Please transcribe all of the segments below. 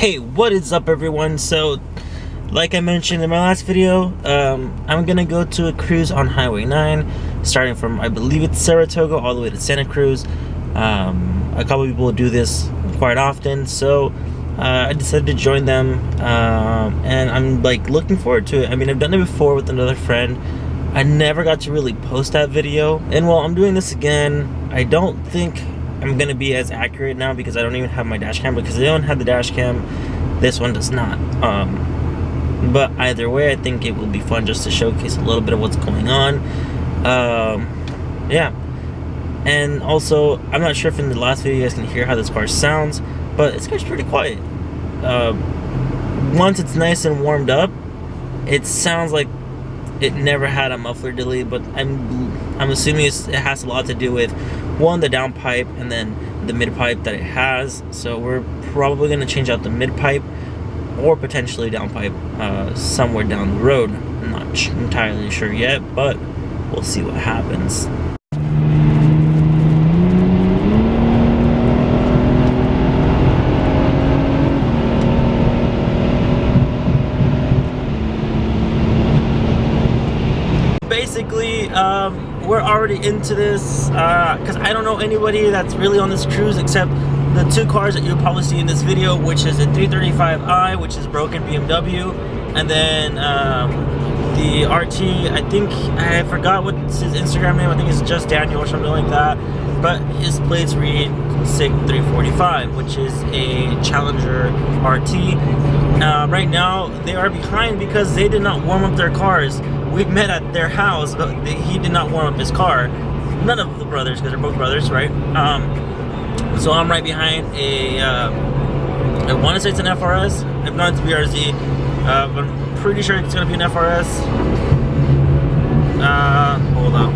Hey, what is up everyone? So like I mentioned in my last video, I'm gonna go to a cruise on Highway 9 starting from, I believe it's Saratoga, all the way to Santa Cruz. A couple people do this quite often, so I decided to join them, and I'm like looking forward to it. I mean, I've done it before with another friend. I never got to really post that video, and while I'm doing this again, I don't think I'm gonna be as accurate now because I don't even have my dash cam, because they don't have the dash cam, this one does not. But either way, I think it will be fun just to showcase a little bit of what's going on. Yeah, and also I'm not sure if in the last video you guys can hear how this car sounds, but this car's pretty quiet. Once it's nice and warmed up, it sounds like it never had a muffler delay, but I'm assuming it has a lot to do with, one, the down pipe, and then the mid pipe that it has. So we're probably going to change out the mid pipe or potentially down pipe somewhere down the road. I'm not entirely sure yet, but we'll see what happens. Basically, we're already into this because I don't know anybody that's really on this cruise except the two cars that you'll probably see in this video, which is a 335i, which is broken BMW, and then the RT, I think, I forgot what's his Instagram name, I think it's just Daniel or something like that, but his plates read SIG 345, which is a Challenger RT. Right now, they are behind because they did not warm up their cars. We met at their house, but he did not warm up his car. None of the brothers, because they're both brothers, right? So I'm right behind I want to say it's an FRS. If not, it's BRZ. But I'm pretty sure it's going to be an FRS. Hold on.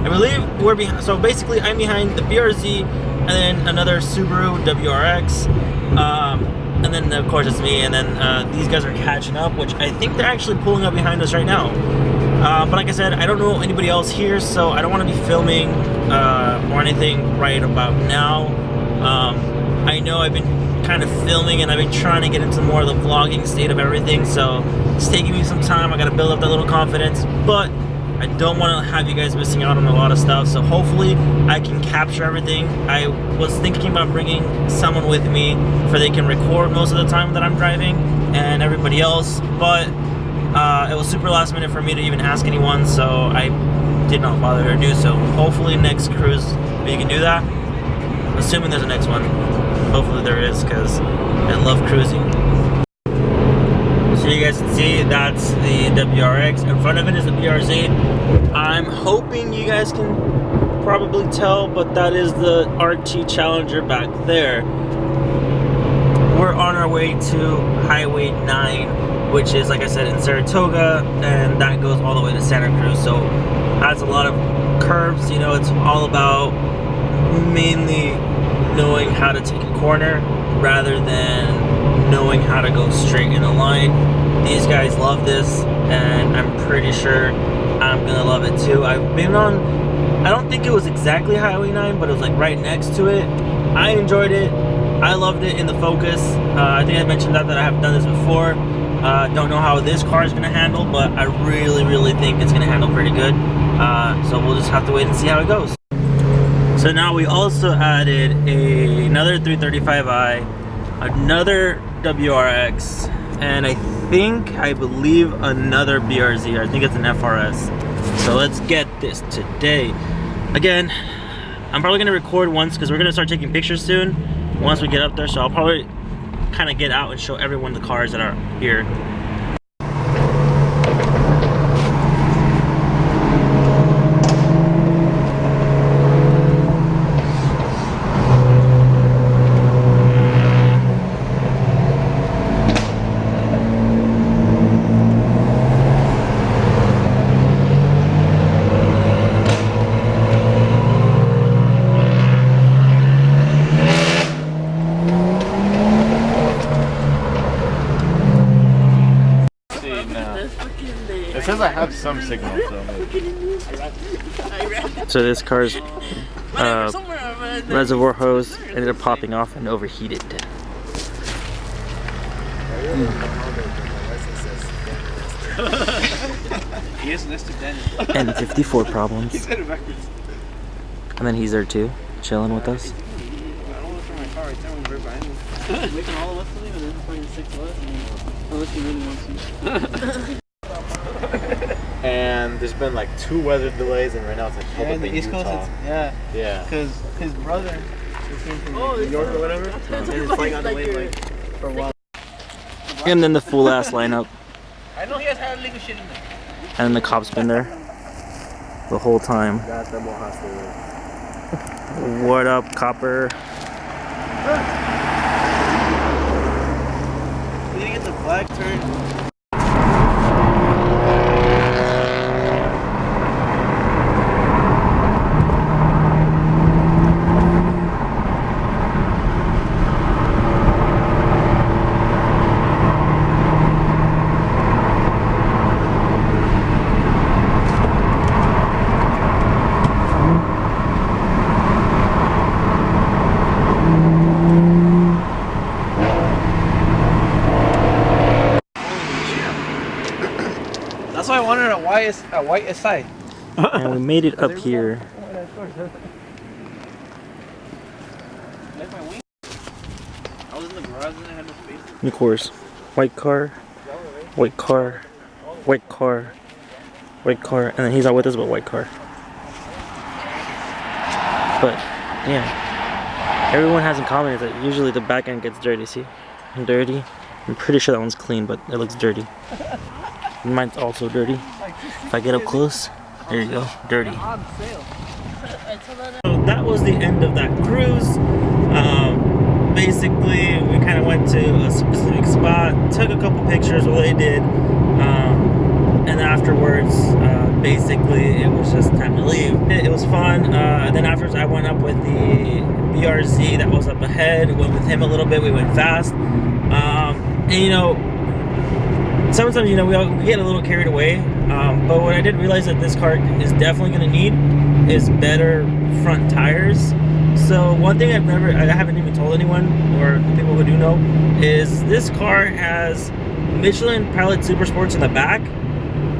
I believe we're behind. So basically, I'm behind the BRZ and then another Subaru WRX. And then of course it's me, and then these guys are catching up, which I think they're actually pulling up behind us right now. But like I said, I don't know anybody else here, so I don't want to be filming or anything right about now. I know I've been kind of filming and I've been trying to get into more of the vlogging state of everything, so it's taking me some time. I gotta build up that little confidence, but I don't want to have you guys missing out on a lot of stuff, so hopefully I can capture everything. I was thinking about bringing someone with me for they can record most of the time that I'm driving and everybody else, but it was super last minute for me to even ask anyone, so I did not bother to do so. Hopefully next cruise we can do that, assuming there's a next one. Hopefully there is, because I love cruising. So you guys can see that's the WRX. In front of it is the BRZ. I'm hoping you guys can probably tell, but that is the RT Challenger back there. We're on our way to Highway 9, which is, like I said, in Saratoga, and that goes all the way to Santa Cruz. So that's a lot of curves. You know, it's all about mainly knowing how to take a corner rather than knowing how to go straight in a line. These guys love this, and I'm pretty sure I'm gonna love it too. I've been on, I don't think it was exactly Highway 9, but it was like right next to it. I enjoyed it. I loved it in the Focus. I think I mentioned that I have done this before. Don't know how this car is gonna handle, but I really think it's gonna handle pretty good. So we'll just have to wait and see how it goes. So now we also added another 335i, another WRX, and I believe another BRZ. I think it's an FRS. So let's get this today. Again, I'm probably gonna record once because we're gonna start taking pictures soon once we get up there. So I'll probably kind of get out and show everyone the cars that are here. It says I have some signal, so. So this car's reservoir hose ended up popping off and overheated. And 54 problems. And then he's there too, chilling with us. And there's been like 2 weather delays, and right now it's like in the East Coast. Yeah, because his brother came from New York or whatever, and his flight got delayed like for a while. And then the full ass lineup. I know he has had illegal shit in there. And then the cops been there the whole time. What up, copper? We didn't get the flag turned. That's why I wanted a white SI. And we made it up here. I was in the garage and I had no space. And of course, white car, white car, white car, white car, and then he's not with us, but white car. But yeah, everyone has in common is that usually the back end gets dirty. See, dirty. I'm pretty sure that one's clean, but it looks dirty. Mine's also dirty. If I get up close, there you go, dirty. So that was the end of that cruise. Basically, we kind of went to a specific spot, took a couple pictures while they did, and afterwards, basically, it was just time to leave. It was fun. And then afterwards, I went up with the BRZ that was up ahead. Went with him a little bit. We went fast, and you know. Sometimes, you know, we get a little carried away, but what I did realize that this car is definitely going to need is better front tires. So one thing I haven't even told anyone, or the people who do know, is this car has Michelin Pilot Super Sports in the back,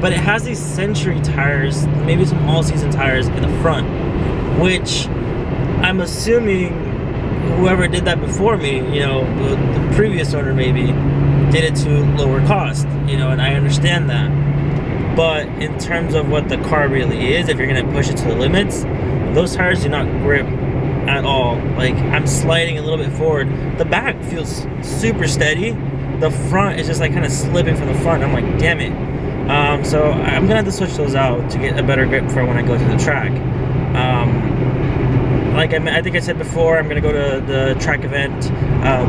but it has these Century tires, maybe some all-season tires in the front, which I'm assuming whoever did that before me, you know, the previous owner maybe, did it to lower cost, you know, and I understand that. But in terms of what the car really is, if you're gonna push it to the limits, those tires do not grip at all. Like, I'm sliding a little bit forward. The back feels super steady. The front is just like kind of slipping from the front. I'm like, damn it. So I'm gonna have to switch those out to get a better grip for when I go to the track. Like I think I said before, I'm gonna go to the track event,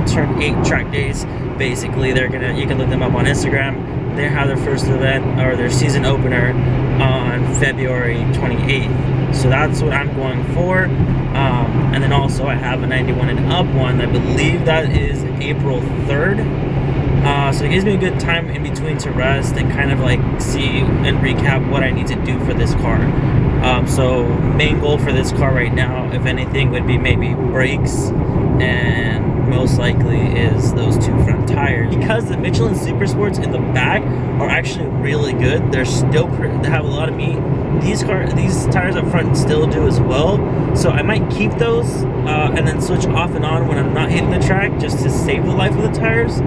Turn 8 track days. Basically, you can look them up on Instagram. They have their first event, or their season opener, on February 28th. So that's what I'm going for. And then also I have a 91 and up one. I believe that is April 3rd. So it gives me a good time in between to rest and kind of like see and recap what I need to do for this car. So main goal for this car right now, if anything, would be maybe brakes, and most likely is those 2 front tires. Because the Michelin Super Sports in the back are actually really good. They have a lot of meat. These tires up front still do as well. So I might keep those and then switch off and on when I'm not hitting the track, just to save the life of the tires.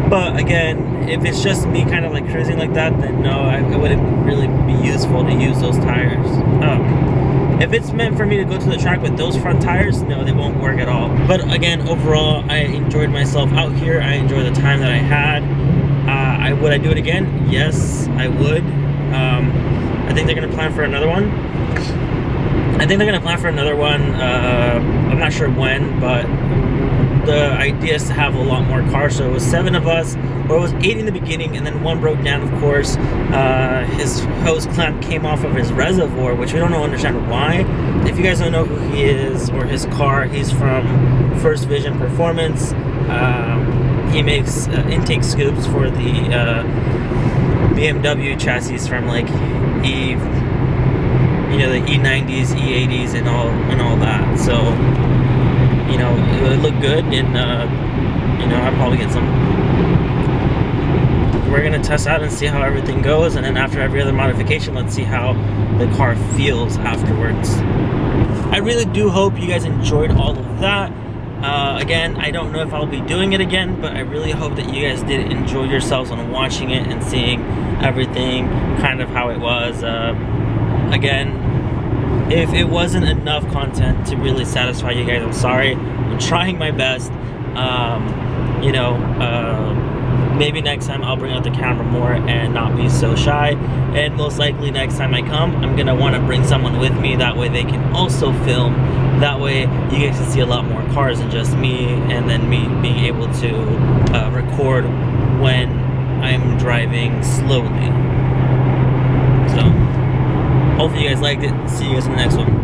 But again, if it's just me kind of like cruising like that, then no, it wouldn't really be useful to use those tires. If it's meant for me to go to the track with those front tires, no, they won't work at all. But again, overall, I enjoyed myself out here. I enjoyed the time that I had. Would I do it again? Yes, I would. I think they're going to plan for another one. I'm not sure when, but the idea is to have a lot more cars. So it was 7 of us, or it was 8 in the beginning, and then one broke down, of course. His hose clamp came off of his reservoir, which we don't understand why. If you guys don't know who he is or his car, he's from First Vision Performance. He makes intake scoops for the BMW chassis from like you know, the E90s, E80s, and all that. So, you know, it looked good, and you know, I'll probably get some. We're gonna test out and see how everything goes, and then after every other modification, let's see how the car feels afterwards. I really do hope you guys enjoyed all of that. Again, I don't know if I'll be doing it again, but I really hope that you guys did enjoy yourselves on watching it and seeing everything kind of how it was. Again, if it wasn't enough content to really satisfy you guys, I'm sorry. I'm trying my best. You know, maybe next time I'll bring out the camera more and not be so shy. And most likely next time I come, I'm gonna want to bring someone with me. That way they can also film. That way you guys can see a lot more cars than just me, and then me being able to record when I'm driving slowly. So hopefully you guys liked it. See you guys in the next one.